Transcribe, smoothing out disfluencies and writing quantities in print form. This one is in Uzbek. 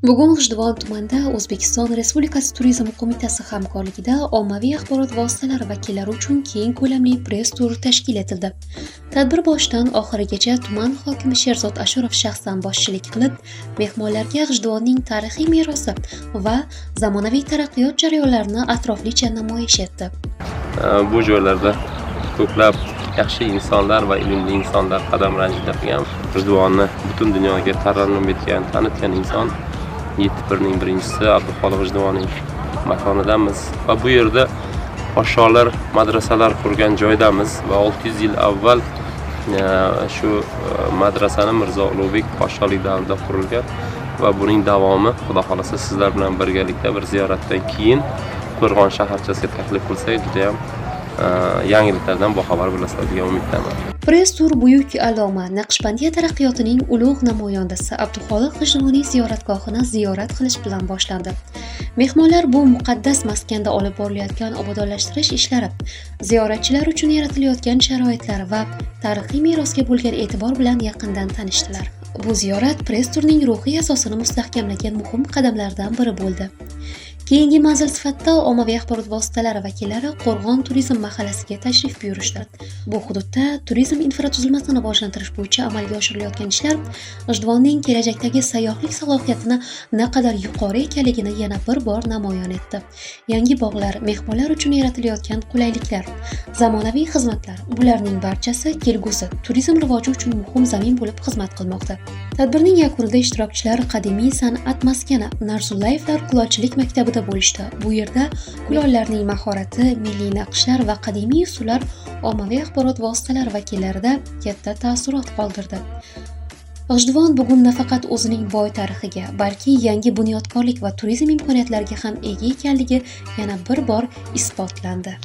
Bugun G'ijduvon tumanida O'zbekiston Respublikasi Turizm qo'mitasi hamkorligida ommaviy axborot vositalari vakillari uchun keng ko'lamli press tur tashkil etildi. Tadbir boshidan oxirigacha tuman hokimi Sherzod Ashurov shaxsan boshchilik qilib, mehmonlarga G'ijduvonning tarixiy merosi va zamonaviy taraqqiyot jarayonlarini atroflicha namoyish etdi. Bu joylarda ko'plab yaxshi insonlar va ilmli insonlar qadam ranjida qilgan, G'ijduvonni butun dunyoga tarannum etgan, tanitgan inson 7-birning birinchisi Abduxoliq G'ijduvoniy makonidamiz va bu yerda podsholar madrasalar qurgan joydamiz va 600 yil avval shu madrasani Mirzo Ulug'bek podsholik davrida qurilgan va buning davomi Xudo xolasa sizlar bilan birgalikda bir ziyoratdan keyin Qo'rg'on shaharchasiga taklif qilsak juda ham yangiliklardan boxabar bo'lasizlar degan umiddaman. Press tur buyuk aloma Naqshbandiya taraqqiyotining ulug' namoyandasi Abduxoliq G'ijduvoniy ziyoratgohini ziyorat qilish bilan boshlandi. Mehmonlar bu muqaddas maskanda olib borilayotgan obodonlashtirish ishlari, ziyoratchilar uchun yaratilayotgan sharoitlar va tarixiy merosga bo'lgan e'tibor bilan yaqindan tanishdilar. Bu ziyorat press turning ruhiy asosini mustahkamlagan muhim qadamlardan biri bo'ldi. Keyingi manzil sifatida ommaviy axborot vositalari vakillari Qo'rg'on turizm mahallasiga tashrif buyurishdi. Bu hududda turizm infratuzilmasini rivojlantirish bo'yicha amalga oshirilayotgan ishlar G'ijduvonning kelajakdagi sayyohlik salohiyatini naqadar yuqori ekanligini yana bir bor namoyon etdi. Yangi bog'lar, mehmonlar uchun yaratilayotgan qulayliklar, zamonaviy xizmatlar, bularning barchasi kelgusi turizm rivoji uchun muhim zamin bo'lib xizmat qilmoqda. Tadbirning yakunida ishtirokchilar qadimiy san'at maskani Narsullayevlar kulolchilik maktabida bo'lishdi. Bu yerda kulollarning mahorati, milliy naqshlar va qadimiy usullar ommaviy axborot vositalari vakillarida katta taassurot qoldirdi. G'ijduvon bugun nafaqat o'zining boy tarixiga, balki yangi bunyodkorlik va turizm imkoniyatlariga ham ega ekanligi yana bir bor isbotlandi.